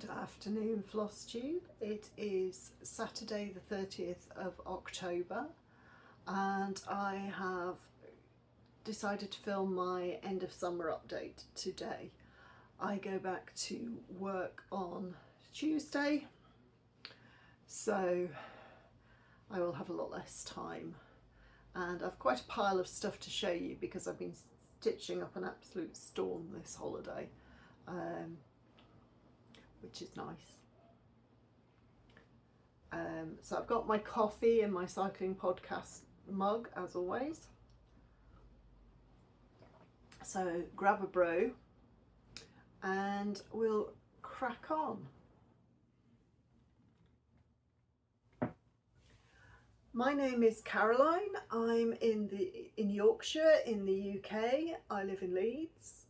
Good afternoon, Flosstube. It is Saturday the 30th of October and I have decided to film my end of summer update today. I go back to work on Tuesday, so I will have a lot less time, and I've quite a pile of stuff to show you because I've been stitching up an absolute storm this holiday. Which is nice. So I've got my coffee in my cycling podcast mug as always. So grab a brew and we'll crack on. My name is Caroline. I'm in Yorkshire in the UK. I live in Leeds.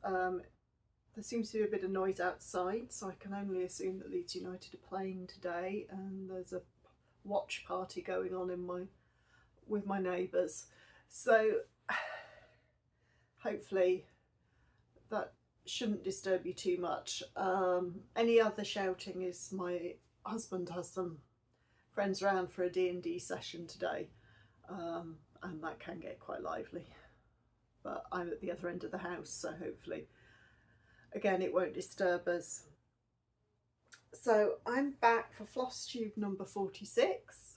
There seems to be a bit of noise outside, so I can only assume that Leeds United are playing today, and there's a watch party going on with my neighbours. So hopefully that shouldn't disturb you too much. Any other shouting is my husband has some friends around for a D&D session today, and that can get quite lively. But I'm at the other end of the house, so hopefully again, it won't disturb us. So I'm back for Flosstube number 46.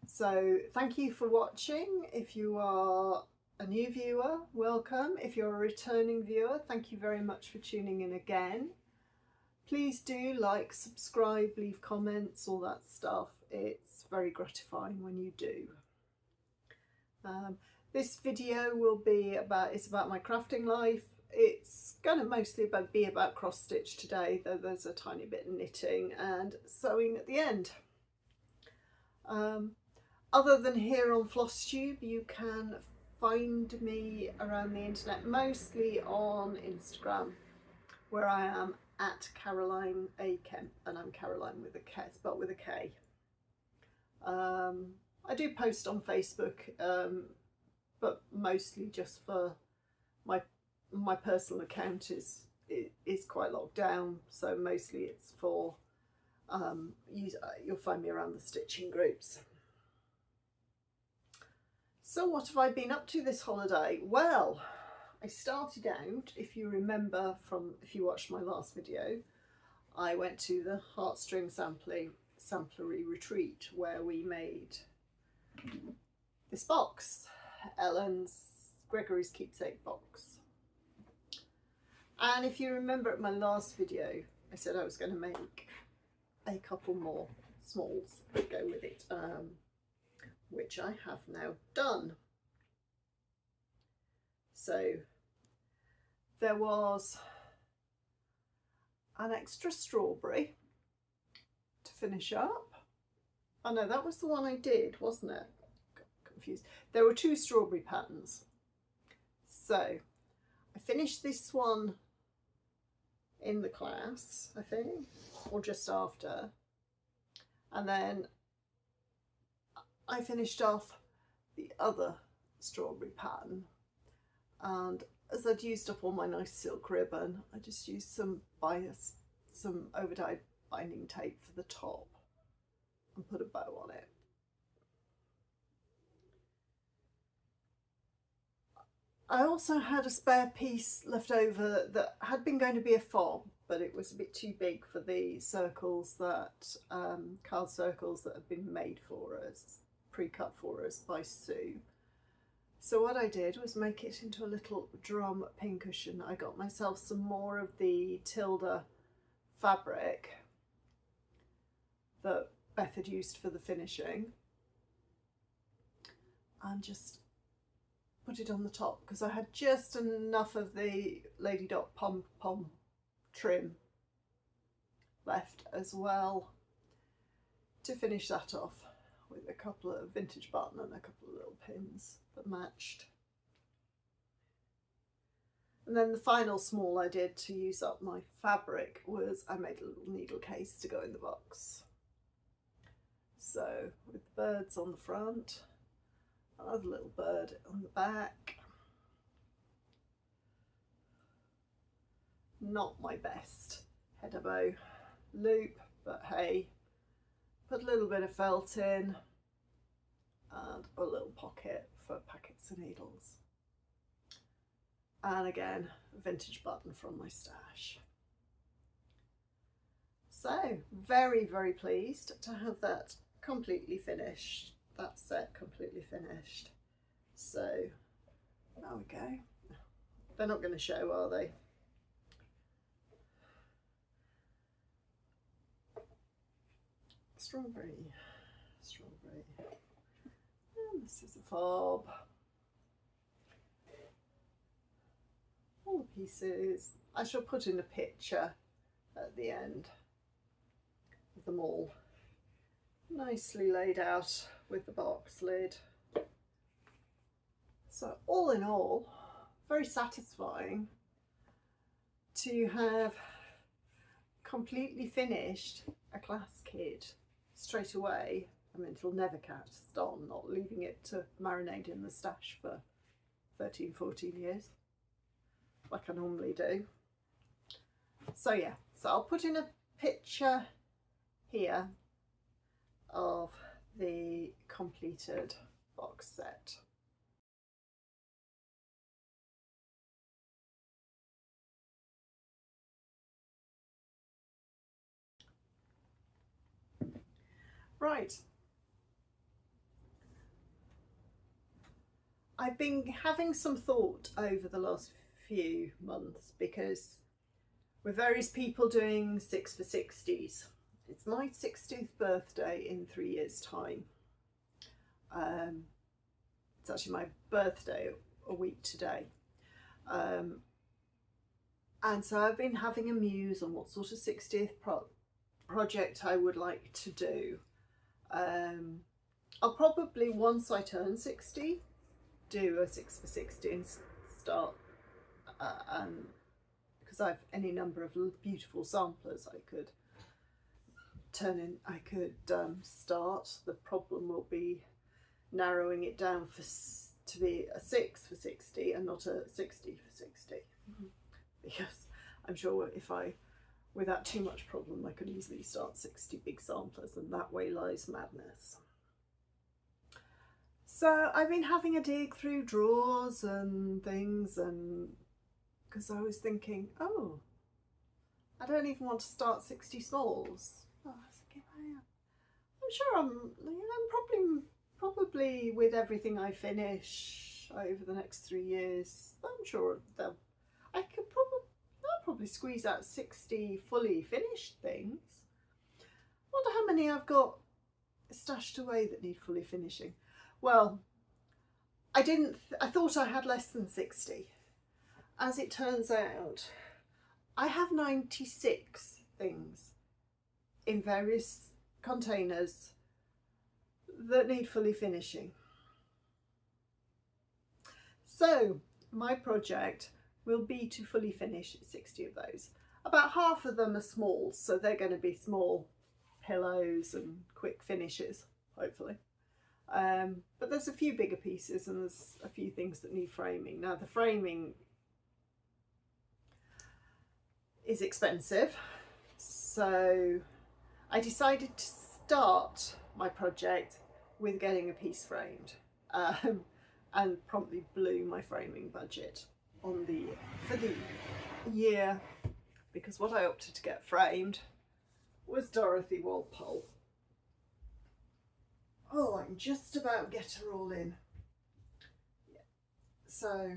So thank you for watching. If you are a new viewer, welcome. If you're a returning viewer, thank you very much for tuning in again. Please do like, subscribe, leave comments, all that stuff. It's very gratifying when you do. This video will be about my crafting life. It's going to mostly be about cross stitch today, though there's a tiny bit of knitting and sewing at the end. Other than here on Flosstube, you can find me around the internet, mostly on Instagram, where I am at Caroline A. Kemp, and I'm Caroline with a K, spelled with a K. I do post on Facebook, but mostly just for my personal account is quite locked down, so mostly it's for you'll find me around the stitching groups. So what have I been up to this holiday? Well, I started out, if you remember if you watched my last video, I went to the Heartstring Samplery retreat where we made this box, Gregory's Keepsake box. And if you remember at my last video, I said I was going to make a couple more smalls that go with it, which I have now done. So there was an extra strawberry to finish up. Oh no, that was the one I did, wasn't it? Confused. There were two strawberry patterns. So I finished this one in the class, I think, or just after. And then I finished off the other strawberry pattern. And as I'd used up all my nice silk ribbon, I just used some overdyed binding tape for the top and put a bow on it. I also had a spare piece left over that had been going to be a fob, but it was a bit too big for the circles that, card circles that had been made for us, pre-cut for us by Sue. So what I did was make it into a little drum pincushion. I got myself some more of the Tilda fabric that Beth had used for the finishing, and just put it on the top because I had just enough of the Lady Dot pom-pom trim left as well to finish that off with a couple of vintage button and a couple of little pins that matched. And then the final small I did to use up my fabric was I made a little needle case to go in the box. So with the birds on the front, another little bird on the back, not my best header bow loop, but hey, put a little bit of felt in and a little pocket for packets of needles. And again, a vintage button from my stash. So very, very pleased to have that completely finished, that set completely finished. So there we go. They're not going to show, are they? Strawberry, strawberry. And this is a fob. All the pieces. I shall put in a picture at the end of them all. Nicely laid out with the box lid. So all in all, very satisfying to have completely finished a class kit straight away. I mean, it'll never cast on, not leaving it to marinate in the stash for 13, 14 years, like I normally do. So yeah, so I'll put in a picture here of the completed box set. Right. I've been having some thought over the last few months because with various people doing 6 for 60s, it's my 60th birthday in 3 years' time. It's actually my birthday a week today. And so I've been having a muse on what sort of 60th project I would like to do. I'll probably, once I turn 60, do a 6 for 60 and start, and because I've any number of beautiful samplers I could turn in, I could start. The problem will be narrowing it down to be a 6 for 60 and not a 60 for 60, because I'm sure if without too much problem, I could easily start 60 big samplers, and that way lies madness. So I've been having a dig through drawers and things, and because I was thinking, oh, I don't even want to start 60 smalls. Oh, I was thinking, I'm sure I'm probably with everything I finish over the next 3 years, I'm sure I'll probably squeeze out 60 fully finished things. Wonder how many I've got stashed away that need fully finishing. Well, I thought I had less than 60. As it turns out, I have 96 things in various containers that need fully finishing. So my project will be to fully finish 60 of those. About half of them are small, so they're going to be small pillows and quick finishes, hopefully. But there's a few bigger pieces and there's a few things that need framing. Now the framing is expensive, so I decided to start my project with getting a piece framed, and promptly blew my framing budget for the year, because what I opted to get framed was Dorothy Walpole. Oh, I can just about get her all in. Yeah. So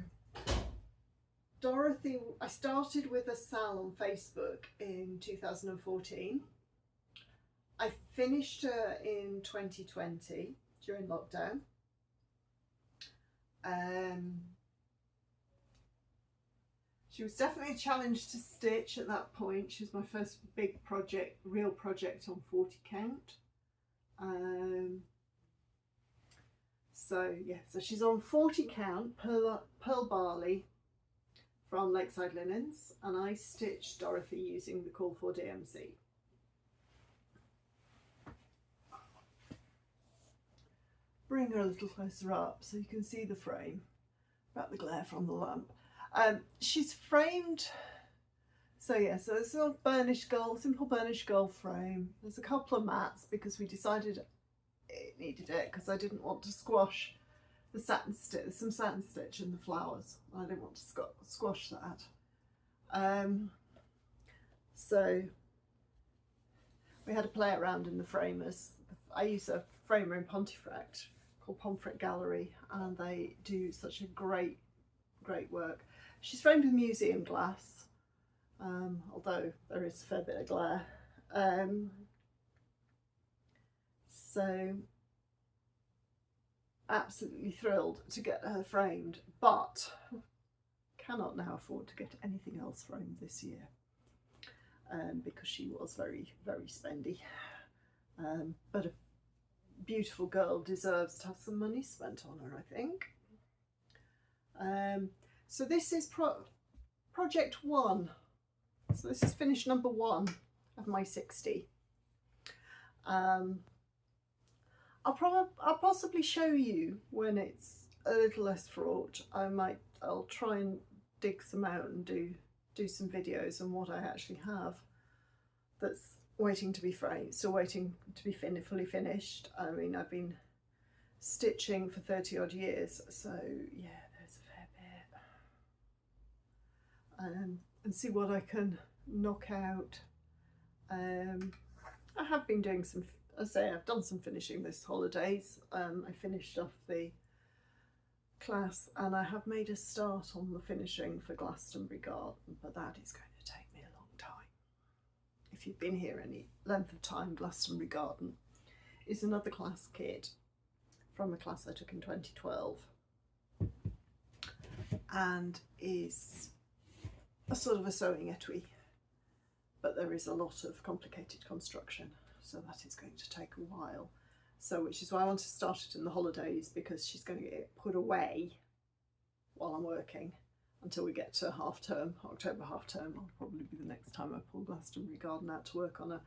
Dorothy, I started with a Sal on Facebook in 2014. I finished her in 2020 during lockdown. She was definitely a challenge to stitch at that point. She was my first big project, real project on 40 count. So yeah, so she's on 40 count, pearl barley from Lakeside Linens, and I stitched Dorothy using the Call for DMC. Bring her a little closer up so you can see the frame, about the glare from the lamp. She's framed So yeah, so it's a burnished gold, simple burnished gold frame. There's a couple of mats because we decided it needed it because I didn't want to squash the satin stitch, some satin stitch in the flowers. I didn't want to squash that. So we had to play around in the framers. I use a framer in Pontefract called Pomfret Gallery, and they do such a great work. She's framed with museum glass, although there is a fair bit of glare. So absolutely thrilled to get her framed, but cannot now afford to get anything else framed this year, because she was very spendy. But a beautiful girl deserves to have some money spent on her, I think. So this is project 1. So this is finish number 1 of my 60. I'll possibly show you when it's a little less fraught. I'll try and dig some out and do some videos on what I actually have that's waiting to be framed, still waiting to be fully finished. I mean, I've been stitching for 30 odd years, so yeah, there's a fair bit. And see what I can knock out. I have been doing some, as I say, I've done some finishing this holidays. I finished off the class and I have made a start on the finishing for Glastonbury Garden, but that is going to take me a long time. If you've been here any length of time, Glastonbury Garden is another class kit from a class I took in 2012 and is a sort of a sewing etui, but there is a lot of complicated construction, so that is going to take a while. So which is why I want to start it in the holidays, because she's going to get put away while I'm working until we get to half term, October half term. Will probably be the next time I pull Glastonbury Garden out to work on her.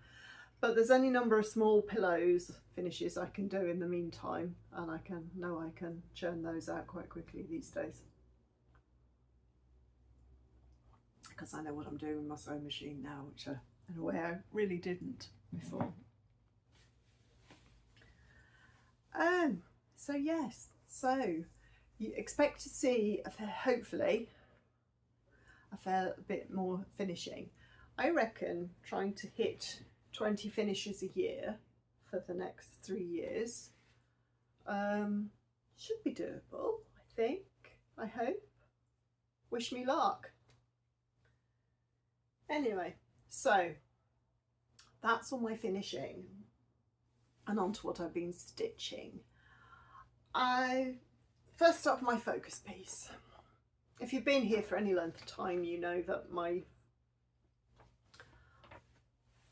But there's any number of small pillows finishes I can do in the meantime, and I can churn those out quite quickly these days, because I know what I'm doing with my sewing machine now, which in a way I really didn't before. So yes, so you expect to see hopefully a fair bit more finishing. I reckon trying to hit 20 finishes a year for the next 3 years should be doable, I think, I hope. Wish me luck. Anyway, so that's all my finishing, and on to what I've been stitching. I first up my focus piece. If you've been here for any length of time, you know that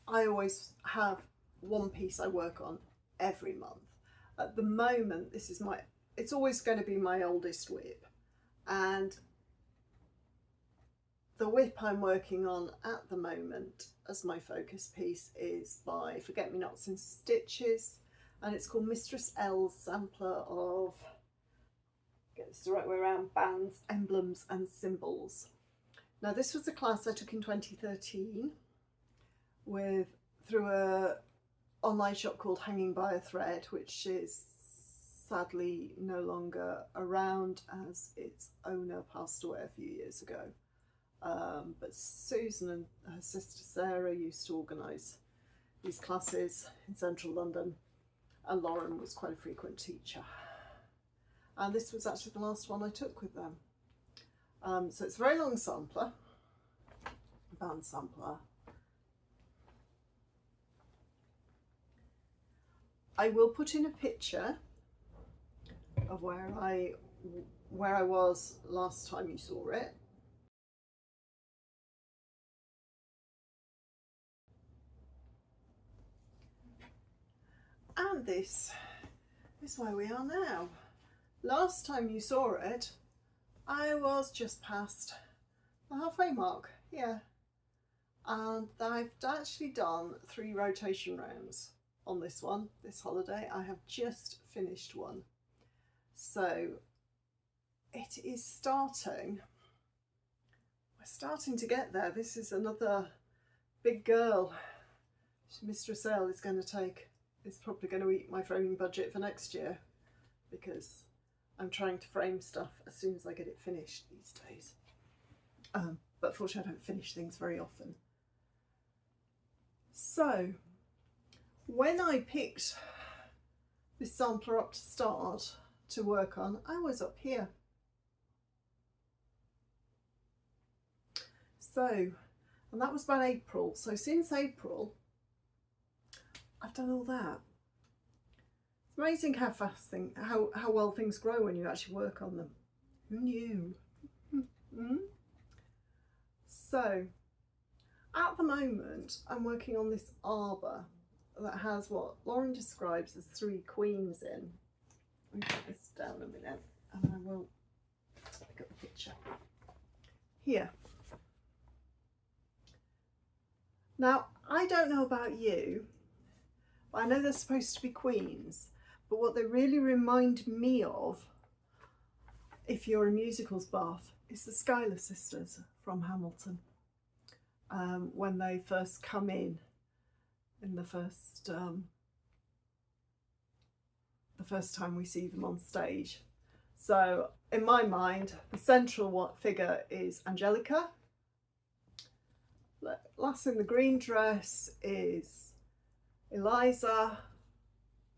I always have one piece I work on every month. At the moment, it's always going to be my oldest whip, and the whip I'm working on at the moment as my focus piece is by Forget Me Nots in Stitches, and it's called Mistress L's sampler of, get this the right way around, bands, emblems and symbols. Now this was a class I took in 2013 through a online shop called Hanging by a Thread, which is sadly no longer around as its owner passed away a few years ago. But Susan and her sister Sarah used to organise these classes in central London, and Lauren was quite a frequent teacher. And this was actually the last one I took with them. So it's a very long sampler, band sampler. I will put in a picture of where I was last time you saw it. And this is where we are now. Last time you saw it, I was just past the halfway mark, yeah. And I've actually done 3 rotation rounds on this one, this holiday. I have just finished one. So it is starting, we're starting to get there. This is another big girl. Mistress L is going to take, it's probably going to eat my framing budget for next year, because I'm trying to frame stuff as soon as I get it finished these days. But fortunately I don't finish things very often. So when I picked this sampler up to start to work on, I was up here. So, and that was about April. So since April, I've done all that. It's amazing how fast how well things grow when you actually work on them. Who knew? So, at the moment, I'm working on this arbour that has what Lauren describes as 3 queens in. Let me put this down a minute and I will pick up the picture. Here. Now, I don't know about you, but I know they're supposed to be queens, but what they really remind me of, if you're a musicals buff, is the Scarlett sisters from Hamilton. When they first come in the first time we see them on stage. So in my mind, the central figure is Angelica. Lass in the green dress is Eliza,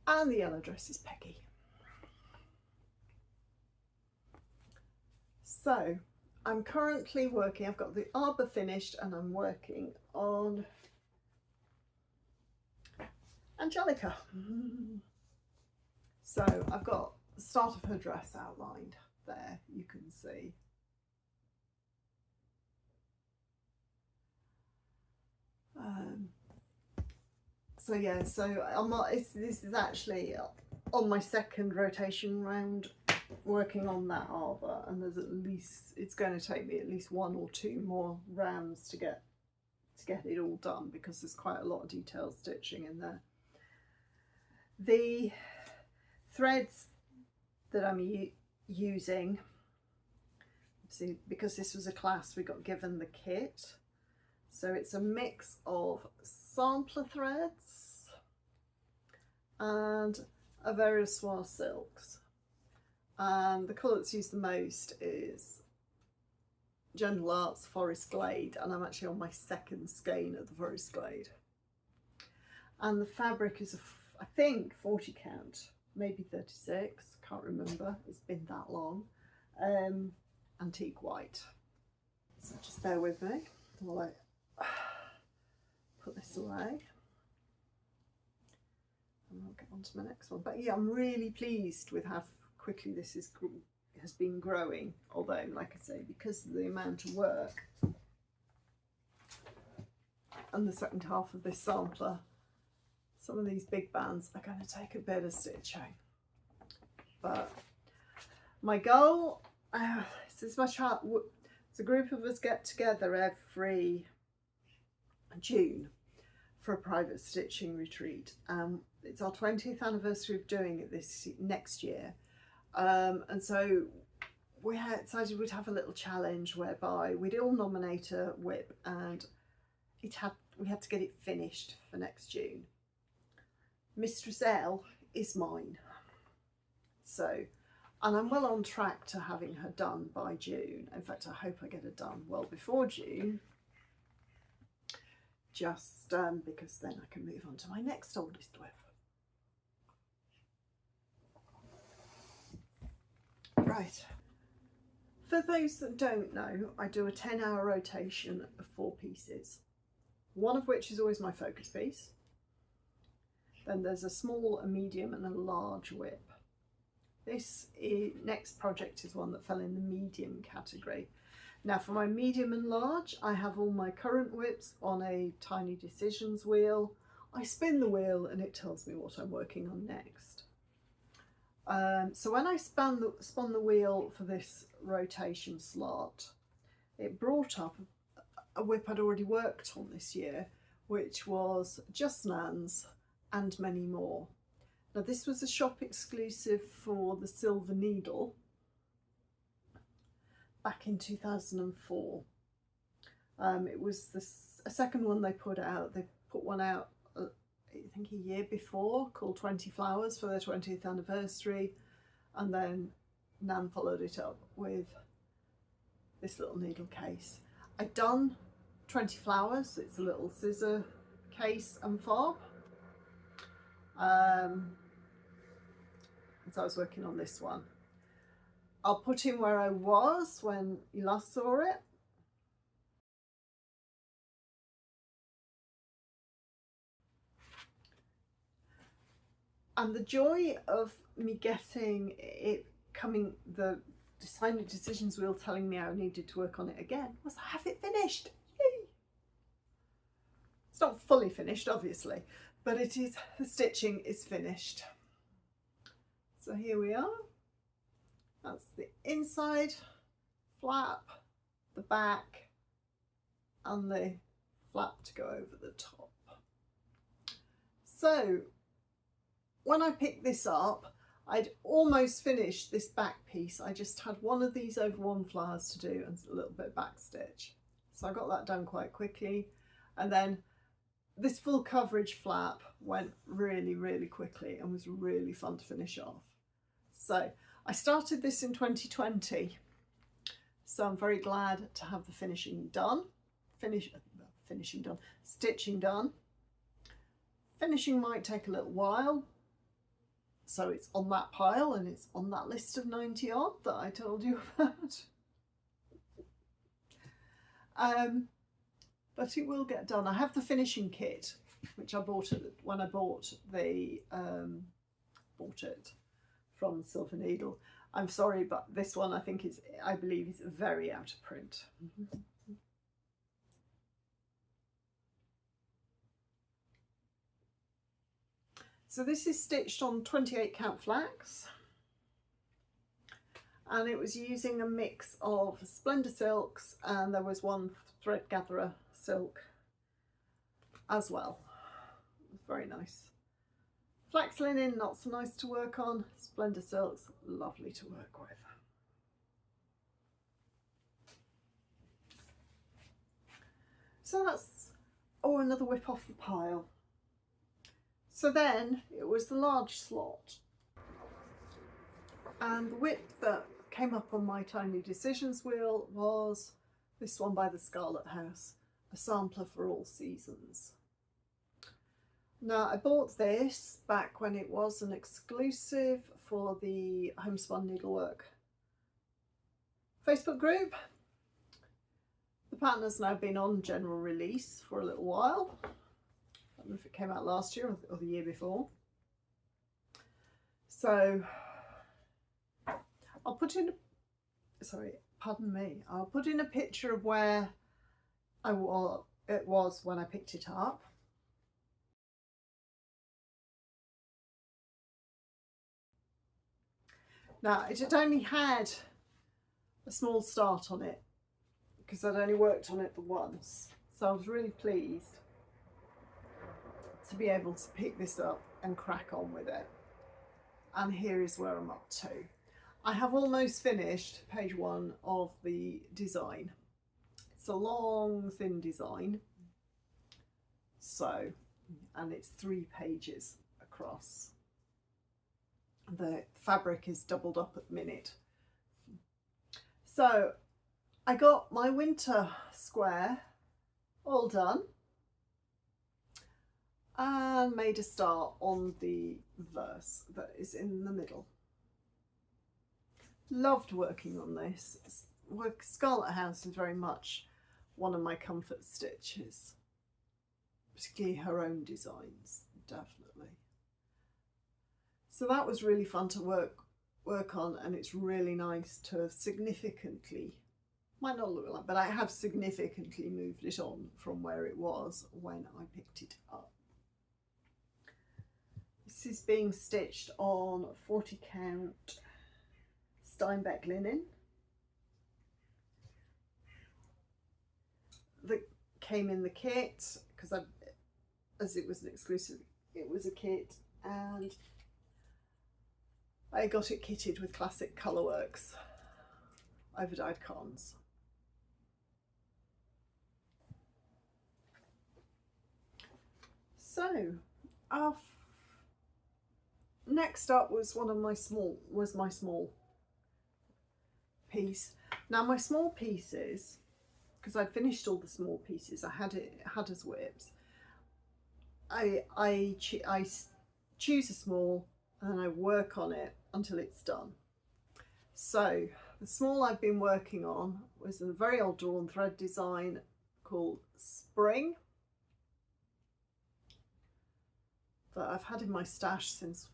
and the yellow dress is Peggy. So I'm currently working, I've got the arbour finished and I'm working on Angelica. So I've got the start of her dress outlined there, you can see. So yeah, so this is actually on my second rotation round working on that arbour, and there's it's going to take me at least 1 or 2 more rounds to get it all done, because there's quite a lot of detailed stitching in there. The threads that I'm using, see, because this was a class we got given the kit, so it's a mix of sampler threads and a various soie silks. And the colour that's used the most is Gentle Arts Forest Glade, and I'm actually on my 2nd skein of the Forest Glade. And the fabric is, I think, 40 count, maybe 36, can't remember, it's been that long. Antique white. So just bear with me while I put this away. And I'll get on to my next one. But yeah, I'm really pleased with how quickly this has been growing, although, like I say, because of the amount of work and the second half of this sampler, some of these big bands are going to take a bit of stitching. But my goal is much hard. It's a group of us get together every June for a private stitching retreat. It's our 20th anniversary of doing it this next year. And so we had decided we'd have a little challenge whereby we'd all nominate a whip, and we had to get it finished for next June. Mistress L is mine. So, and I'm well on track to having her done by June. In fact, I hope I get her done well before June, just because then I can move on to my next oldest whip. Right, for those that don't know, I do a 10-hour rotation of 4 pieces, one of which is always my focus piece. Then there's a small, a medium and a large whip. This next project is one that fell in the medium category. Now for my medium and large, I have all my current whips on a tiny decisions wheel. I spin the wheel and it tells me what I'm working on next. So when I spun the wheel for this rotation slot, it brought up a whip I'd already worked on this year, which was Just Nan's and Many More. Now this was a shop exclusive for the Silver Needle back in 2004. It was a second one they put out. They put one out I think a year before called 20 Flowers for their 20th anniversary, and then Nan followed it up with this little needle case. I'd done 20 Flowers, it's a little scissor case and fob. So I was working on this one. I'll put in where I was when you last saw it. And the joy of me getting it coming, the deciding decisions wheel telling me I needed to work on it again, was I have it finished. Yay! It's not fully finished, obviously, but it is, the stitching is finished. So here we are. That's the inside flap, the back, and the flap to go over the top. So when I picked this up, I'd almost finished this back piece. I just had one of these over one flowers to do and a little bit of back stitch. So I got that done quite quickly. And then this full coverage flap went really, really quickly and was really fun to finish off. So I started this in 2020. So I'm very glad to have the stitching done. Finishing might take a little while. So it's on that pile and it's on that list of 90 odd that I told you about. But it will get done. I have the finishing kit, which I bought when I bought it from Silver Needle. I'm sorry, but this one I believe is very out of print. So this is stitched on 28 count flax, and it was using a mix of Splendor silks, and there was one thread gatherer silk as well. It was very nice. Flax linen, not so nice to work on. Splendor silks, lovely to work with. So that's, another whip off the pile. So then it was the large slot, and the whip that came up on my tiny decisions wheel was this one by the Scarlet house, a sampler for all seasons. Now I bought this back when it was an exclusive for the Homespun Needlework Facebook group. The pattern has now been on general release for a little while. I don't know if it came out last year or the year before. So I'll put in, I'll put in a picture of where it was when I picked it up. Now it had only had a small start on it because I'd only worked on it the once. So I was really pleased to be able to pick this up and crack on with it. And here is where I'm up to. I have almost finished page 1 of the design. It's a long, thin design. So, and it's 3 pages across. The fabric is doubled up at the minute. So I got my winter square all done and made a start on the verse that is in the middle. Loved working on this. Scarlet House is very much one of my comfort stitches, particularly her own designs, definitely. So that was really fun to work on, and it's really nice to significantly, might not look like, but I have significantly moved it on from where it was when I picked it up. This is being stitched on 40 count Steinbeck linen that came in the kit, because as it was an exclusive, it was a kit, and I got it kitted with classic Colourworks overdyed cons. So next up was my small piece. Now my small pieces, because I'd finished all the small pieces, I had as whips. I choose a small and then I work on it until it's done. So the small I've been working on was a very old drawn thread design called Spring that I've had in my stash since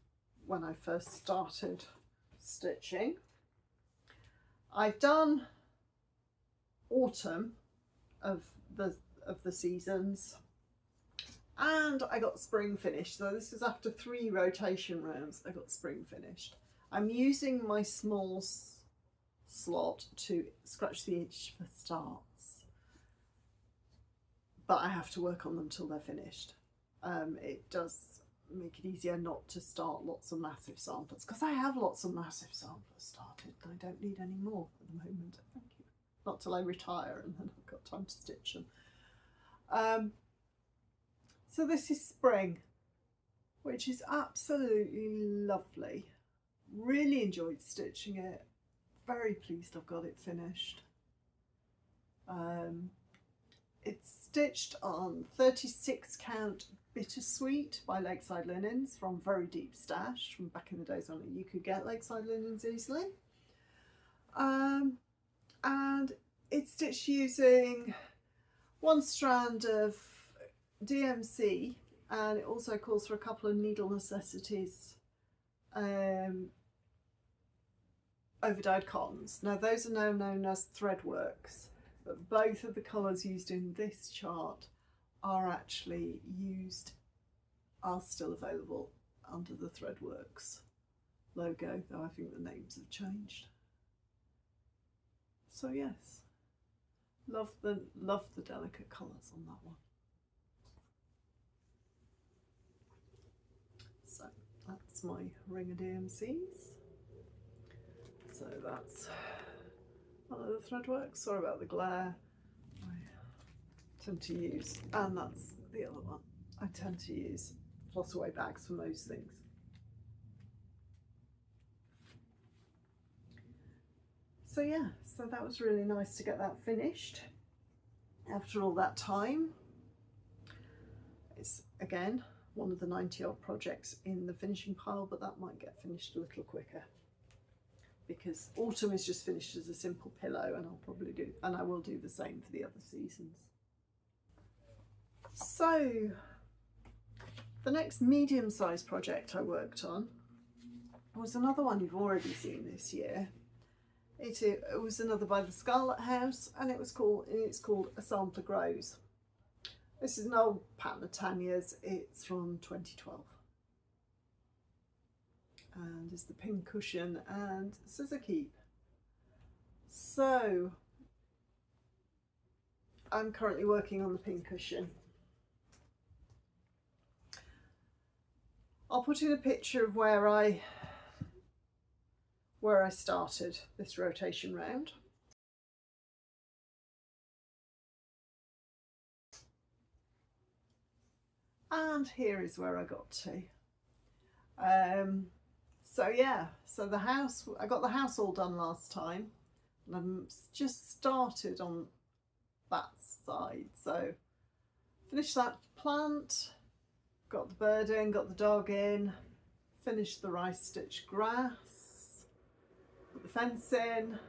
when I first started stitching. I've done autumn of the seasons, and I got spring finished. So this is after 3 rotation rounds. I got spring finished. I'm using my small slot to scratch the edge for starts, but I have to work on them till they're finished. It does make it easier not to start lots of massive samplers, because I have lots of massive samplers started and I don't need any more at the moment. Thank you. Not till I retire and then I've got time to stitch them. So this is Spring, which is absolutely lovely. Really enjoyed stitching it. Very pleased I've got it finished. It's stitched on 36 count Bittersweet by Lakeside Linens from Very Deep Stash, from back in the days when you could get Lakeside Linens easily. And it's stitched using 1 strand of DMC, and it also calls for a couple of Needle Necessities overdyed cottons. Now those are now known as Threadworks, but both of the colours used in this chart are still available under the Threadworks logo, though I think the names have changed. So yes, love the delicate colours on that one. So that's my ring of DMCs. So that's one of the Threadworks. Sorry about the glare. I tend to use, and that's the other one. I tend to use floss away bags for most things. So yeah, so that was really nice to get that finished after all that time. It's again one of the 90-odd projects in the finishing pile, but that might get finished a little quicker because autumn is just finished as a simple pillow, and I will do the same for the other seasons. So the next medium-sized project I worked on was another one you've already seen this year. It was another by the Scarlet house, and it's called A Sampler Grows. This is an old pattern of Tanya's. It's from 2012. And it's the pin cushion and scissor keep. So I'm currently working on the pin cushion. I'll put in a picture of where I started this rotation round. And here is where I got to. So yeah, so the house, I got the house all done last time, and I've just started on that side. So finished that plant, got the bird in, got the dog in, finished the rice stitch grass, put the fence in,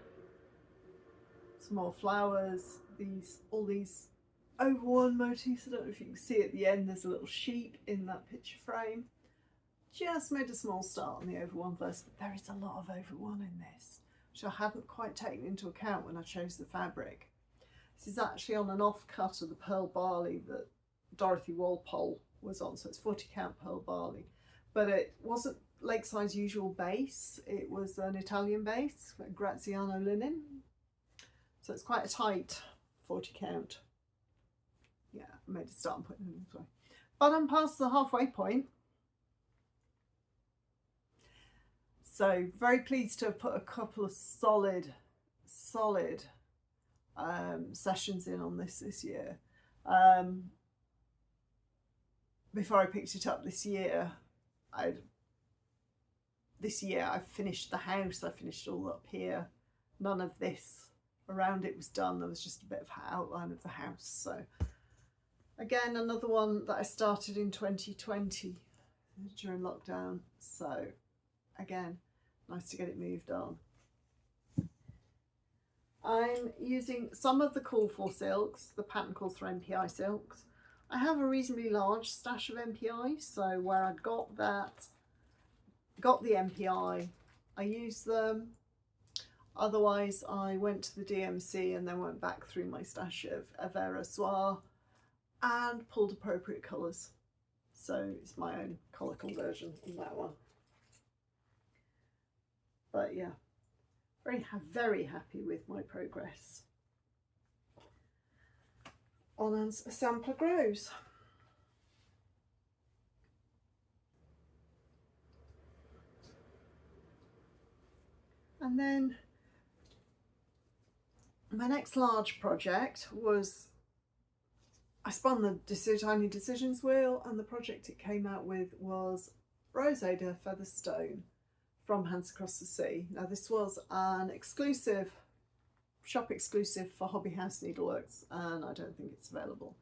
some more flowers, all these overworn motifs. I don't know if you can see at the end, there's a little sheep in that picture frame. Just made a small start on the overworn first, but there is a lot of overworn in this, which I hadn't quite taken into account when I chose the fabric. This is actually on an offcut of the pearl barley that Dorothy Walpole was on, so it's 40 count pearl barley, but it wasn't Lakeside's usual base. It was an Italian base, Graziano linen, so it's quite a tight 40 count. Yeah, I made a start and put it in this way, but I'm past the halfway point. So very pleased to have put a couple of solid sessions in on this year. before I picked it up this year, I finished the house. I finished all up here. None of this around it was done. There was just a bit of outline of the house. So again, another one that I started in 2020 during lockdown. So again, nice to get it moved on. I'm using some of the Call For silks. The pattern calls for MPI silks. I have a reasonably large stash of MPI, so where I got the MPI, I used them. Otherwise, I went to the DMC and then went back through my stash of Avera Soir and pulled appropriate colours. So it's my own colour conversion on that one. But yeah, very happy with my progress on As a Sampler Grows. And then my next large project was, I spun the Tiny Decisions wheel, and the project it came out with was Roseader Featherstone from Hands Across the Sea. Now this was an exclusive, shop exclusive for Hobby House Needleworks, and I don't think it's available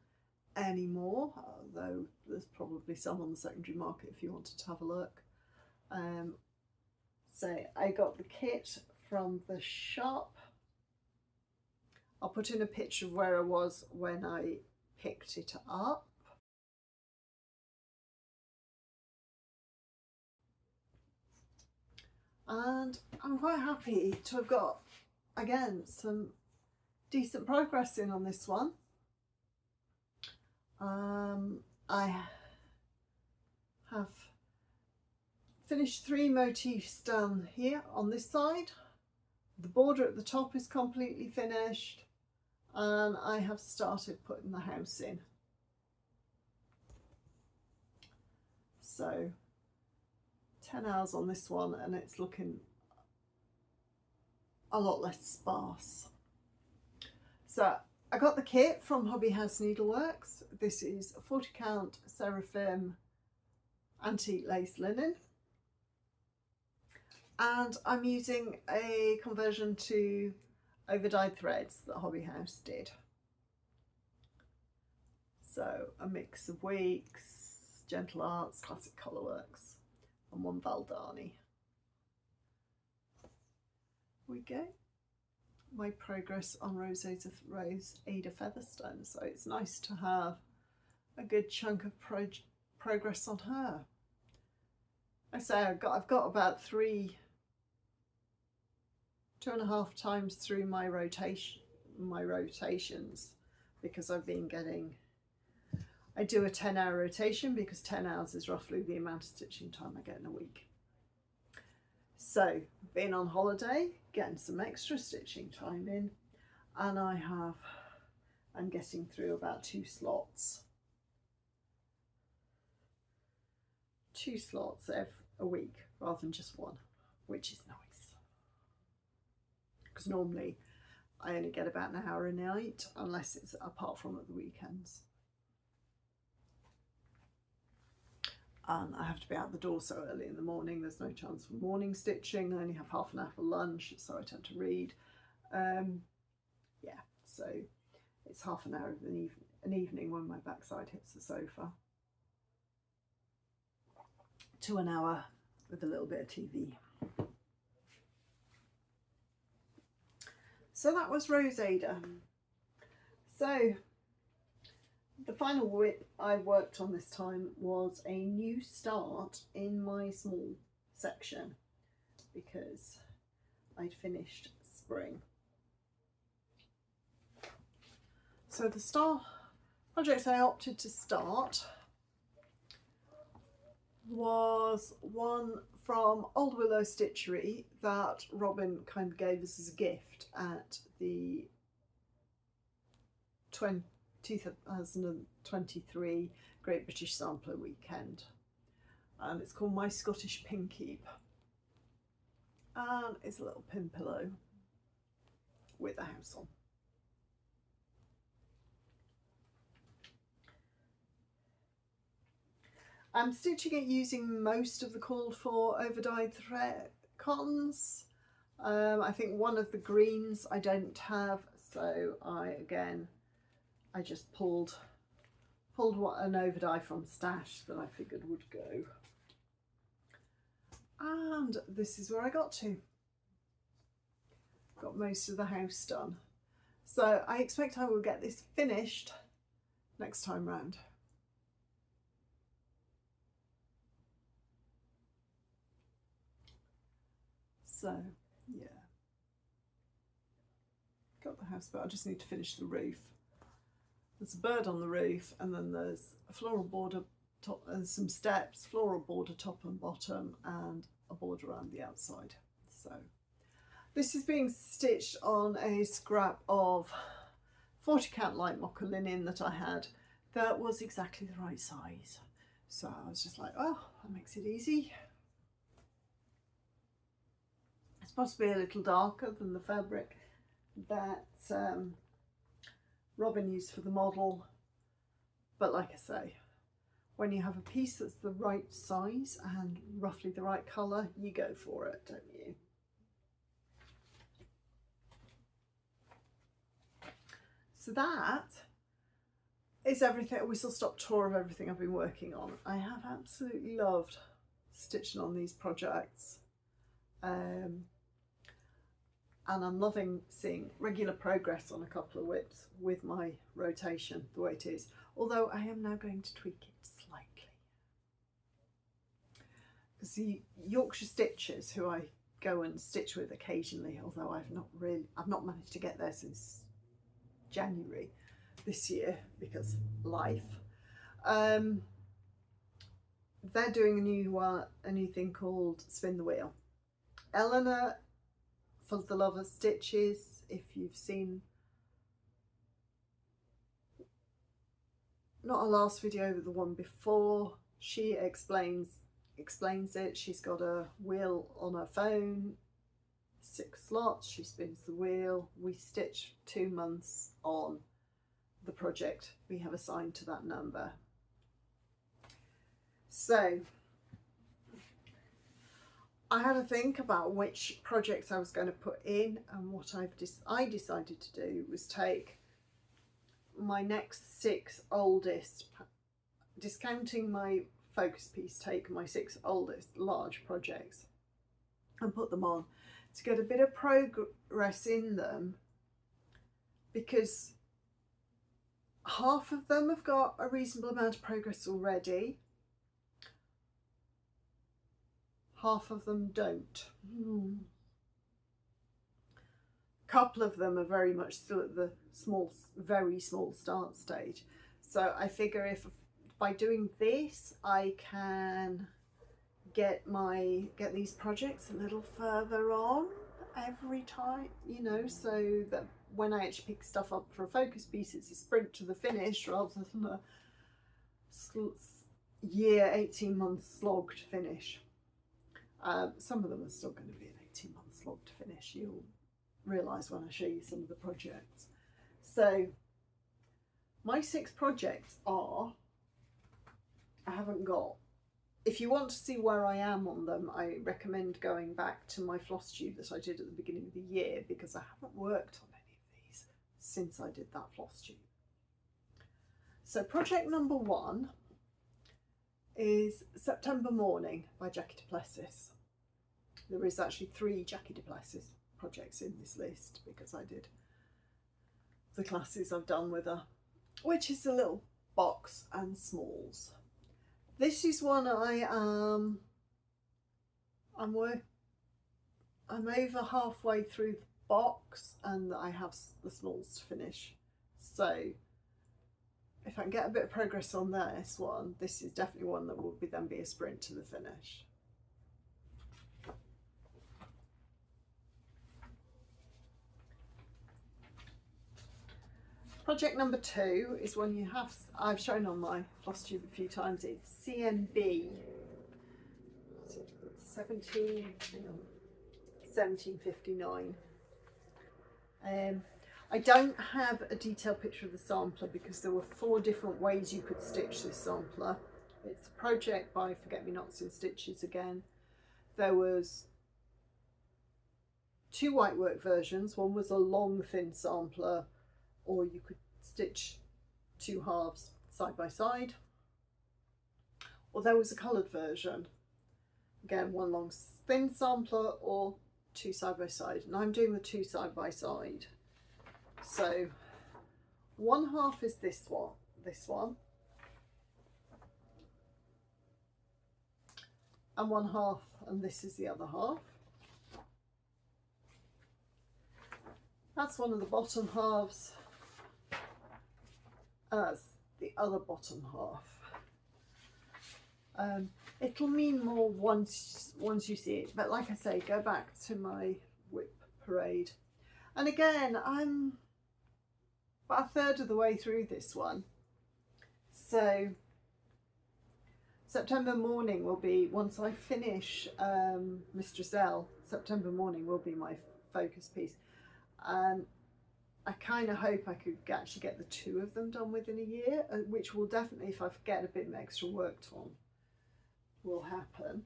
anymore, though there's probably some on the secondary market if you wanted to have a look. So I got the kit from the shop. I'll put in a picture of where I was when I picked it up. And I'm quite happy to have got, again, some decent progress in on this one. I have finished 3 motifs down here on this side. The border at the top is completely finished, and I have started putting the house in. So 10 hours on this one, and it's looking a lot less sparse. So I got the kit from Hobby House Needleworks. This is a 40 count Seraphim antique lace linen, and I'm using a conversion to overdyed threads that Hobby House did. So a mix of Weeks, Gentle Arts, Classic Colourworks, and one Valdani. We go. My progress on Roseader Featherstone, so it's nice to have a good chunk of progress on her. I say I've got about 2.5 times through my rotations, because I've been getting, I do a 10-hour rotation because 10 hours is roughly the amount of stitching time I get in a week. So being on holiday, getting some extra stitching time in, and I'm getting through about 2 slots a week rather than just one, which is nice. Because normally I only get about an hour a night, unless it's apart from at the weekends. And I have to be out the door so early in the morning, there's no chance for morning stitching. I only have half an hour for lunch, so I tend to read. Yeah, so it's half an hour of an evening when my backside hits the sofa, to an hour with a little bit of TV. So that was Roseader. So the final whip I worked on this time was a new start in my small section, because I'd finished spring. So the project I opted to start was one from Old Willow Stitchery that Robin kind of gave us as a gift at the 2023 Great British Sampler Weekend, and it's called My Scottish Pinkeep, and it's a little pin pillow with a house on. I'm stitching it using most of the called for overdyed thread cottons. I think one of the greens I don't have, so I just pulled an overdye from stash that I figured would go. And this is where I got to. Got most of the house done. So I expect I will get this finished next time round. So yeah, got the house, but I just need to finish the roof. There's a bird on the roof, and then there's a floral border top and some steps, floral border top and bottom, and a border around the outside. So this is being stitched on a scrap of 40 count light mocha linen that I had that was exactly the right size. So I was just like, oh, that makes it easy. It's possibly a little darker than the fabric that Robin used for the model, but like I say, when you have a piece that's the right size and roughly the right colour, you go for it, don't you? So that is everything, a whistle-stop tour of everything I've been working on. I have absolutely loved stitching on these projects. And I'm loving seeing regular progress on a couple of whips with my rotation the way it is, although I am now going to tweak it slightly. Because the Yorkshire stitchers who I go and stitch with occasionally, although I've not managed to get there since January this year because life, they're doing a new thing called Spin the Wheel. Eleanor, for the love of stitches, if you've seen not a last video but the one before, she explains it. She's got a wheel on her phone, 6 slots, she spins the wheel. We stitch 2 months on the project we have assigned to that number. So I had to think about which projects I was going to put in, and what I decided to do was take my next 6 oldest, discounting my focus piece, take my 6 oldest large projects and put them on to get a bit of progress in them, because half of them have got a reasonable amount of progress already. Half of them don't. A couple of them are very much still at the very small start stage. So I figure if by doing this I can get these projects a little further on every time, you know, so that when I actually pick stuff up for a focus piece, it's a sprint to the finish rather than a year, 18 months slog to finish. Some of them are still going to be an 18-month slog to finish. You'll realise when I show you some of the projects. So my 6 projects are, I haven't got, if you want to see where I am on them, I recommend going back to my Flosstube that I did at the beginning of the year, because I haven't worked on any of these since I did that Flosstube. So project number 1 is September Morning by Jackie du Plessis. There is actually 3 Jackie du Plessis projects in this list because I did the classes I've done with her, which is a little box and smalls. This is one I'm over halfway through the box and I have the smalls to finish. So if I can get a bit of progress on this one, this is definitely one that will then be a sprint to the finish. Project number 2 is one I've shown on my Flosstube a few times. It's CNB 1759. I don't have a detailed picture of the sampler because there were 4 different ways you could stitch this sampler. It's a project by Forget Me Nots in Stitches again. There was 2 whitework versions. One was a long thin sampler, or you could stitch 2 halves side by side, or there was a coloured version. Again, 1 long thin sampler or 2 side by side, and I'm doing the 2 side by side. So 1 half is this one, and 1 half, and this is the other half. That's one of the bottom halves, and that's the other bottom half. It'll mean more once you see it, but like I say, go back to my whip parade. And again, I'm about 1/3 of the way through this one, so September morning will be, once I finish Mistress L, September morning will be my focus piece. And I kind of hope I could actually get the 2 of them done within a year, which will definitely, if I get a bit of extra work on, will happen.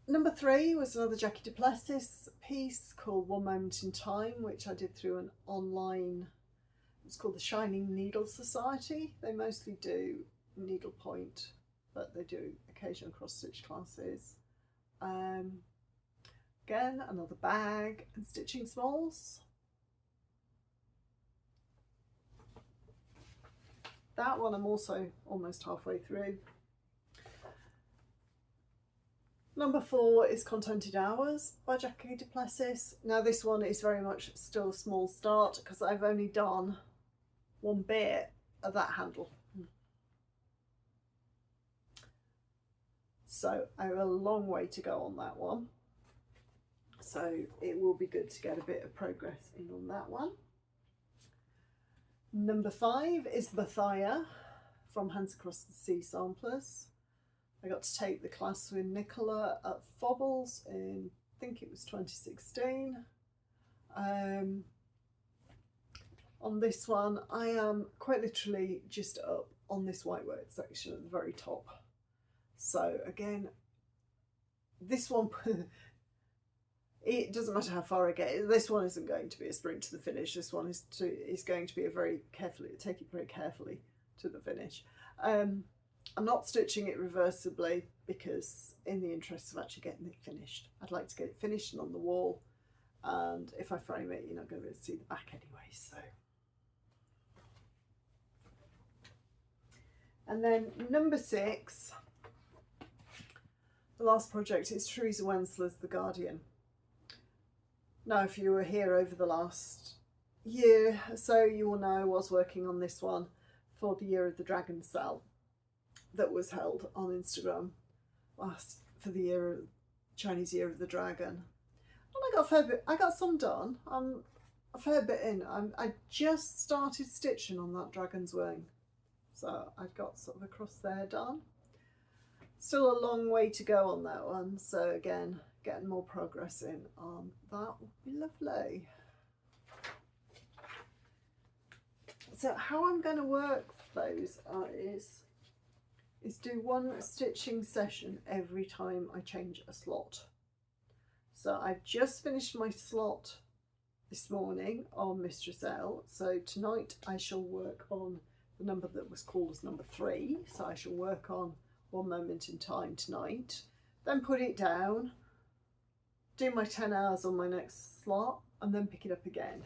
Number 3 was another Jackie Duplessis piece called One Moment in Time, which I did through an online, it's called the Shining Needle Society. They mostly do needlepoint, but they do occasional cross stitch classes. Again, another bag and stitching smalls. That one I'm also almost halfway through. Number 4 is Contented Hours by Jackie Duplessis. Now this one is very much still a small start because I've only done 1 bit of that handle. So I have a long way to go on that one. So it will be good to get a bit of progress in on that one. Number 5 is Bethia from Hands Across the Sea Samplers. I got to take the class with Nicola at Fobbles in, I think it was 2016. On this one, I am quite literally just up on this whitework section at the very top. So again, this one, it doesn't matter how far I get. This one isn't going to be a sprint to the finish. This one is going to be a take it very carefully to the finish. I'm not stitching it reversibly because in the interest of actually getting it finished, I'd like to get it finished and on the wall. And if I frame it, you're not going to be able to see the back anyway. So, and then number 6, the last project is Teresa Wensler's The Guardian. Now, if you were here over the last year or so, you will know I was working on this one for the Year of the Dragon sale that was held on Instagram for the Chinese Year of the Dragon. And I got a fair bit, I got some done. I'm a fair bit in. I just started stitching on that dragon's wing. So I've got sort of a cross there done. Still a long way to go on that one. So again, getting more progress in on that would be lovely. So how I'm going to work those is do 1 stitching session every time I change a slot. So I've just finished my slot this morning on Mistress L. So tonight I shall work on the number that was called as number 3. So I shall work on One Moment in Time tonight, then put it down, do my 10 hours on my next slot, and then pick it up again.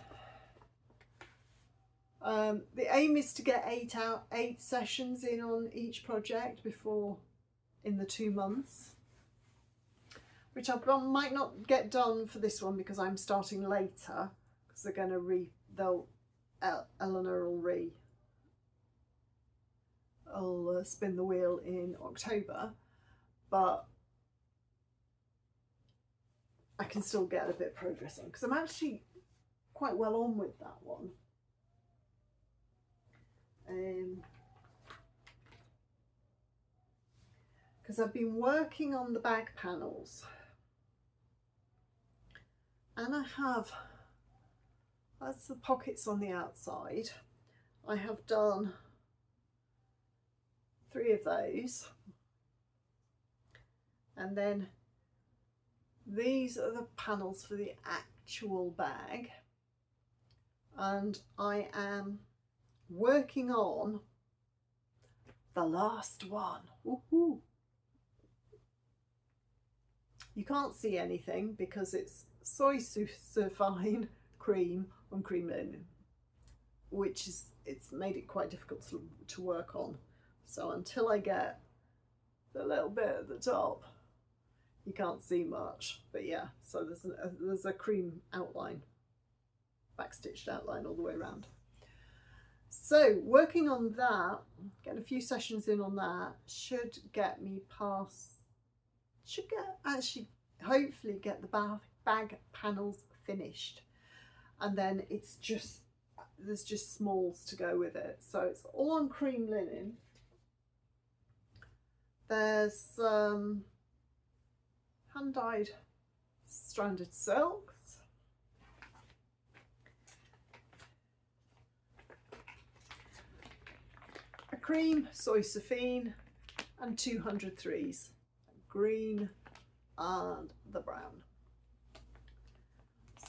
The aim is to get 8 sessions in on each project before in the 2 months, which I might not get done for this one because I'm starting later because they're going to Eleanor will spin the wheel in October, but I can still get a bit of progress on because I'm actually quite well on with that one. Because I've been working on the bag panels and I have, that's the pockets on the outside. I have done 3 of those, and then these are the panels for the actual bag, and I am working on the last one. Woohoo! You can't see anything because it's soy fine cream on cream linen, which is, it's made it quite difficult to work on. So until I get the little bit at the top, you can't see much. But yeah, so there's a cream outline, backstitched outline all the way around. So working on that, getting a few sessions in on that should get me past, hopefully get the bag panels finished, and then it's just, there's just smalls to go with it. So it's all on cream linen. There's hand-dyed stranded silks, a cream soy saphine, and 200 threes, green and the brown.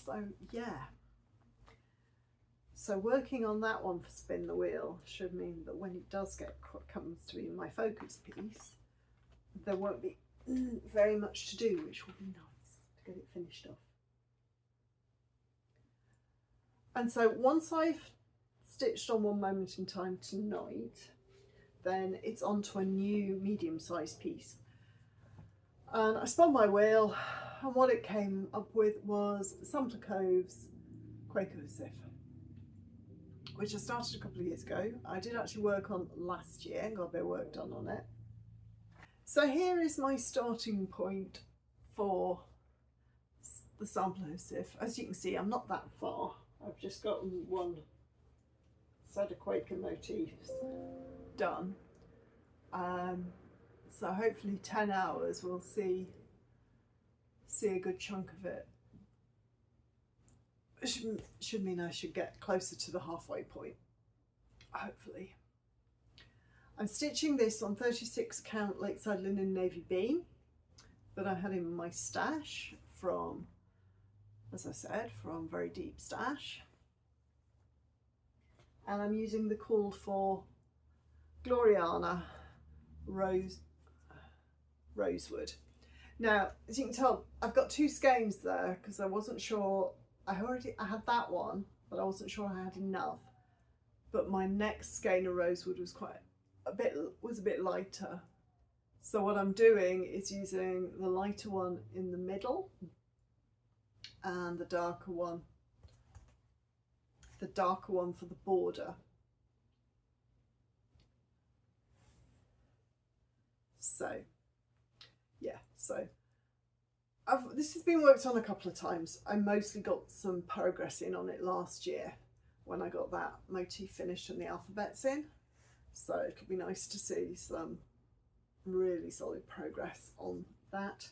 So yeah, so working on that one for Spin the Wheel should mean that when it does comes to be my focus piece, there won't be very much to do, which will be nice to get it finished off. And so once I've stitched on One Moment in Time tonight, then it's on to a new medium-sized piece. And I spun my wheel, and what it came up with was Sampler Cove's Quaker Hussif, which I started a couple of years ago. I did actually work on last year and got a bit of work done on it. So here is my starting point for the Sampler Hussif. As you can see, I'm not that far. I've just gotten one set of Quaker motifs done. So hopefully 10 hours we'll see a good chunk of it. It should mean I should get closer to the halfway point, hopefully. I'm stitching this on 36 count Lakeside Linen Navy Beam that I had in my stash from, as I said, from Very Deep Stash. And I'm using the called for Gloriana Rosewood. Now, as you can tell, I've got 2 skeins there because I wasn't sure. I had that one, but I wasn't sure I had enough. But my next skein of rosewood was a bit lighter. So what I'm doing is using the lighter one in the middle and the darker one for the border. So yeah, so this has been worked on a couple of times. I mostly got some progress in on it last year when I got that motif finished and the alphabets in. So it'll be nice to see some really solid progress on that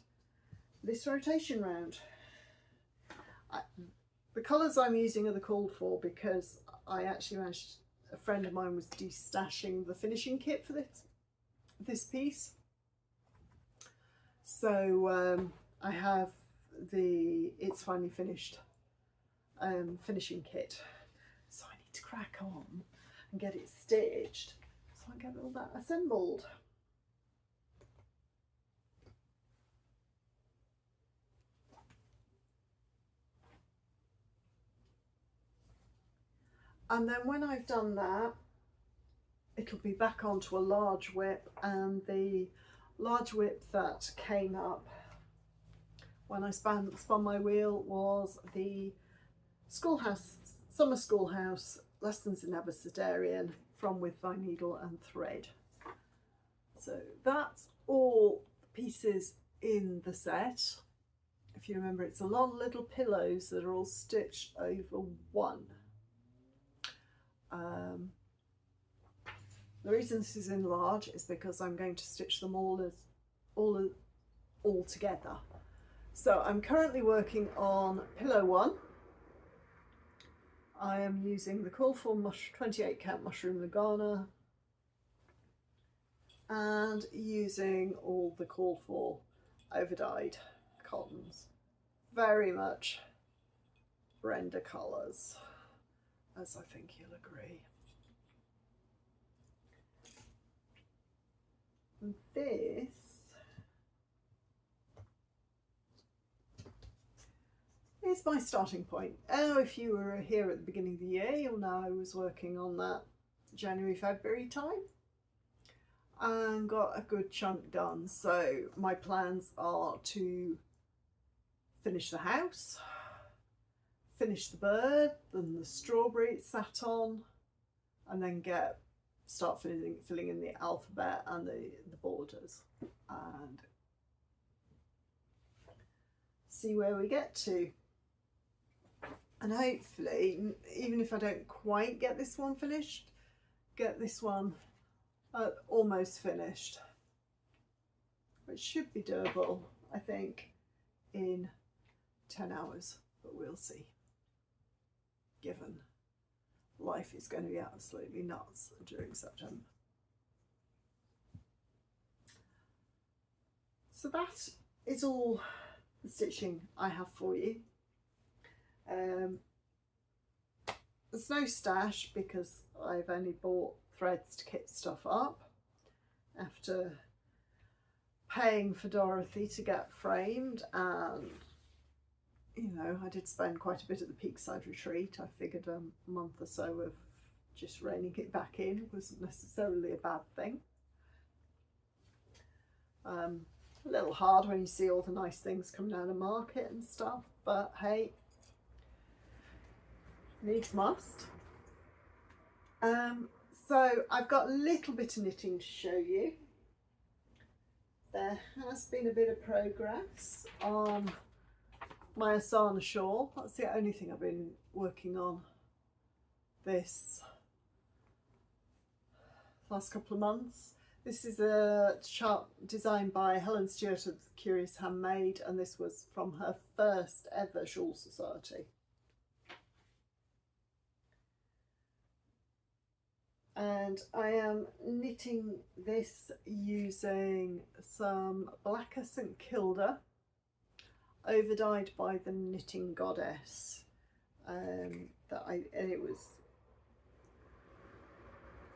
this rotation round. The colours I'm using are the called for because I actually managed, a friend of mine was destashing the finishing kit for this piece. So I have the It's Finally Finished finishing kit. So I need to crack on and get it stitched so I get all that assembled. And then when I've done that, it'll be back onto a large whip, and the large whip that came up when I spun my wheel was the Summer Schoolhouse Lessons in Abecedarian from With Thy Needle and Thread. So that's all the pieces in the set. If you remember, it's a lot of little pillows that are all stitched over one. The reason this is in large is because I'm going to stitch them all together. So I'm currently working on pillow 1. I am using the call for 28 count mushroom Lugana. and using all the called for overdyed cottons. Very much Brenda colours, as I think you'll agree. And this is my starting point. Oh, if you were here at the beginning of the year, you'll know I was working on that January, February time and got a good chunk done. So my plans are to finish the house, finish the bird and the strawberry it sat on, and then start filling in the alphabet and the borders and see where we get to. And hopefully, even if I don't quite get this one finished, get this one almost finished, which should be doable, I think, in 10 hours, but we'll see, given life is going to be absolutely nuts during September. So that is all the stitching I have for you. There's no stash because I've only bought threads to kit stuff up after paying for Dorothy to get framed, and you know, I did spend quite a bit at the Peakside retreat. I figured a month or so of just reining it back in wasn't necessarily a bad thing. A little hard when you see all the nice things coming out of the market and stuff, but hey, needs must. So I've got a little bit of knitting to show you. There has been a bit of progress on my Asana shawl. That's the only thing I've been working on this last couple of months. This is a chart designed by Helen Stewart of Curious Handmade, and this was from her first ever Shawl Society. And I am knitting this using some black St Kilda, overdyed by the Knitting Goddess. And it was,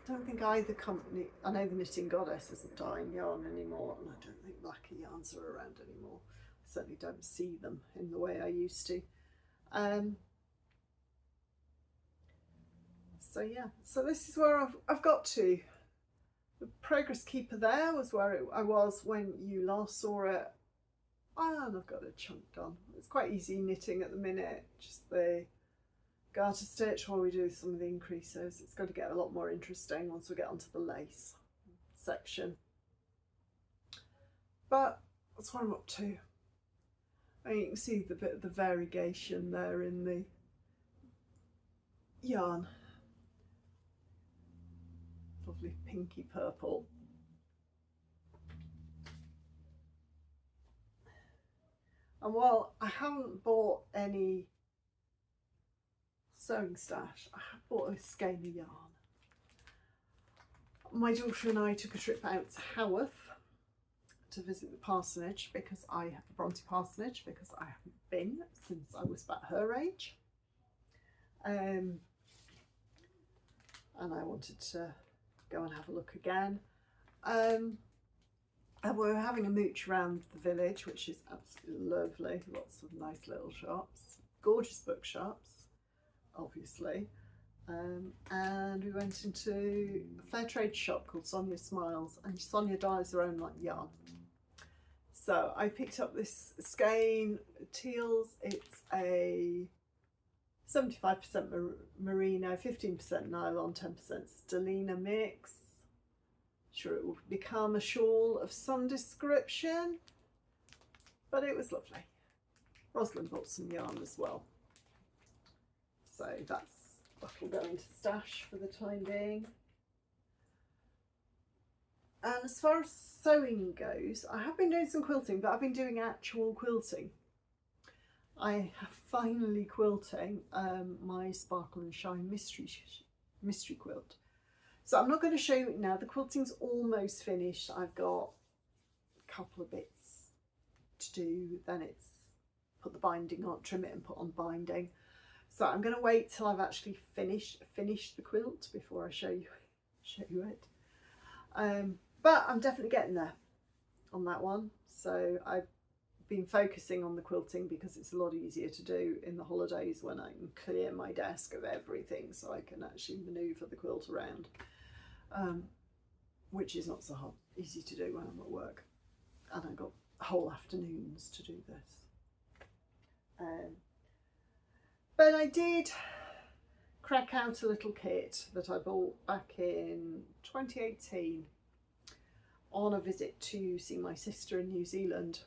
I don't think either company, I know the Knitting Goddess isn't dyeing yarn anymore, and I don't think Blacker yarns are around anymore. I certainly don't see them in the way I used to. So yeah, so this is where I've got to. The progress keeper there was where I was when you last saw it, and I've got a chunk done. It's quite easy knitting at the minute, just the garter stitch while we do some of the increases. It's going to get a lot more interesting once we get onto the lace section. But that's what I'm up to. And you can see the bit of the variegation there in the yarn. Lovely pinky purple. And while I haven't bought any sewing stash, I have bought a skein of yarn. My daughter and I took a trip out to Haworth to visit the parsonage, because the Bronte parsonage, because I haven't been since I was about her age. And I wanted to go and have a look again. And we're having a mooch around the village, which is absolutely lovely. Lots of nice little shops, gorgeous bookshops, obviously. And we went into a fair trade shop called Sonia Smiles, and Sonia dyes her own yarn. So I picked up this skein teals. It's a 75% merino, 15% nylon, 10% stellina mix. Sure, it will become a shawl of some description, but it was lovely. Rosalind bought some yarn as well, so that'll go into stash for the time being. And as far as sewing goes, I have been doing some quilting, but I've been doing actual quilting. I have finally quilting my Sparkle and Shine mystery quilt. So I'm not going to show you now. The quilting's almost finished. I've got a couple of bits to do. Then it's put the binding on, trim it and put on binding. So I'm going to wait till I've actually finished the quilt before I show you it. But I'm definitely getting there on that one. So I've been focusing on the quilting because it's a lot easier to do in the holidays when I can clear my desk of everything so I can actually manoeuvre the quilt around, which is not so easy to do when I'm at work, and I've got whole afternoons to do this. But I did crack out a little kit that I bought back in 2018 on a visit to see my sister in New Zealand.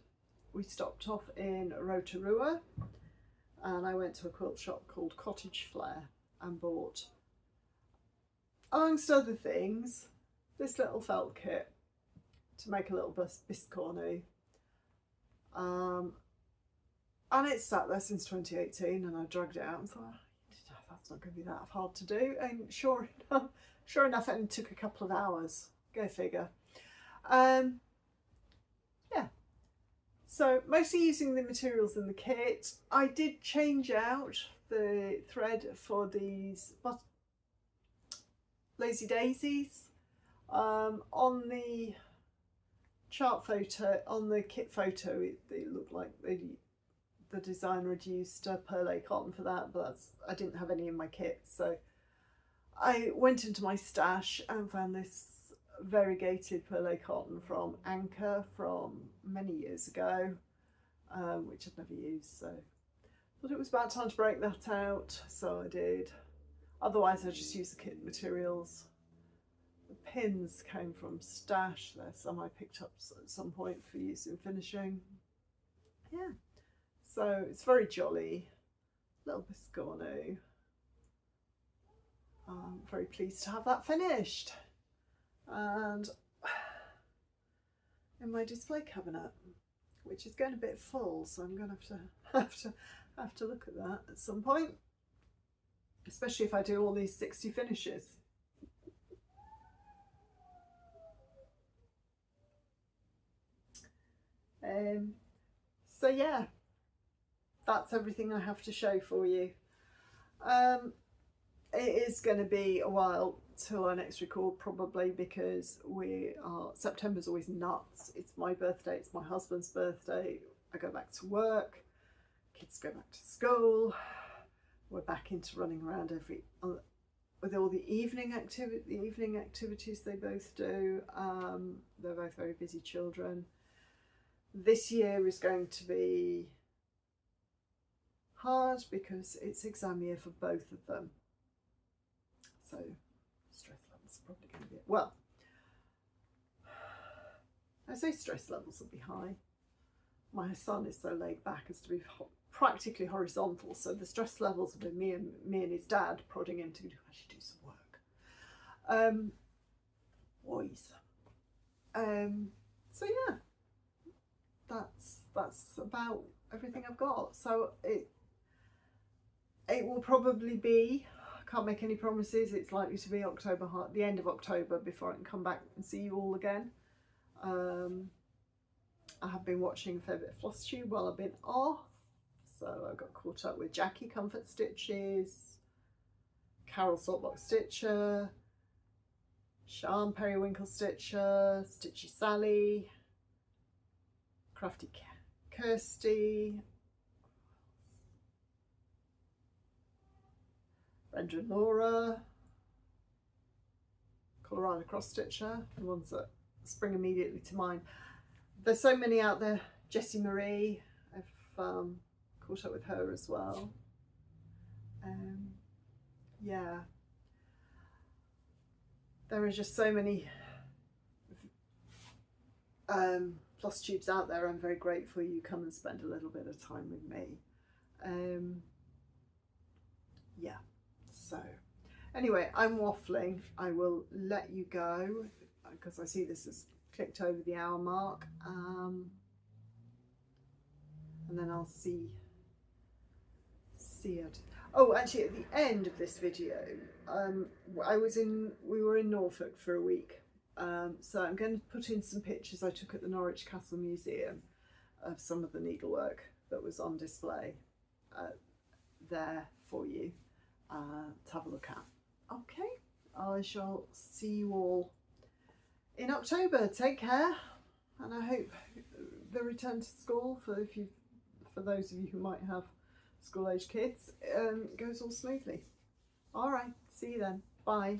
We stopped off in Rotorua and I went to a quilt shop called Cottage Flair and bought, amongst other things, this little felt kit to make a little Biscornu. And it's sat there since 2018 and I dragged it out and thought, that's not going to be that hard to do. And sure enough, it took a couple of hours. Go figure. Yeah. So mostly using the materials in the kit. I did change out the thread for these Lazy Daisies. On the chart photo, on the kit photo, they looked like the designer had used perlé cotton for that, but I didn't have any in my kit. So I went into my stash and found this variegated perlé cotton from Anchor from many years ago, which I'd never used, so I thought it was about time to break that out, so I did. Otherwise I just used the kit materials. The pins came from stash. There's some I picked up at some point for use in finishing. Yeah, so it's very jolly. Little Biscornu. I'm very pleased to have that finished. And in my display cabinet, which is getting a bit full, so I'm going to have to look at that at some point, especially if I do all these 60 finishes. So yeah, that's everything I have to show for you. It is going to be a while till our next record, probably, because September's always nuts. It's my birthday, it's my husband's birthday, I go back to work, kids go back to school, we're back into running around with all the evening activities they both do. They're both very busy children. This year is going to be hard because it's exam year for both of them. So stress levels are probably going to be, well, I say stress levels will be high. My son is so laid back as to be practically horizontal, so the stress levels will be me and his dad prodding him to actually do some work. So yeah, that's about everything I've got. So it will probably be, I can't make any promises, it's likely to be the end of October before I can come back and see you all again. I have been watching a fair bit of Flosstube while I've been off, so I got caught up with Jackie Comfort Stitches, Carol Saltbox Stitcher, Sian Periwinkle Stitcher, Stitchy Sally, Crafty Kirsty, Brenda and Laura, Colorado Cross Stitcher, the ones that spring immediately to mind. There's so many out there. Jessie Marie, I've caught up with her as well. Yeah, there are just so many Flosstubes out there. I'm very grateful you come and spend a little bit of time with me. Yeah, so anyway, I'm waffling. I will let you go because I see this has clicked over the hour mark, and then I'll see it. Oh, actually, at the end of this video, we were in Norfolk for a week. So I'm going to put in some pictures I took at the Norwich Castle Museum of some of the needlework that was on display there for you to have a look at. Okay, I shall see you all in October. Take care, and I hope the return to school for those of you who might have school-age kids goes all smoothly. All right, see you then. Bye.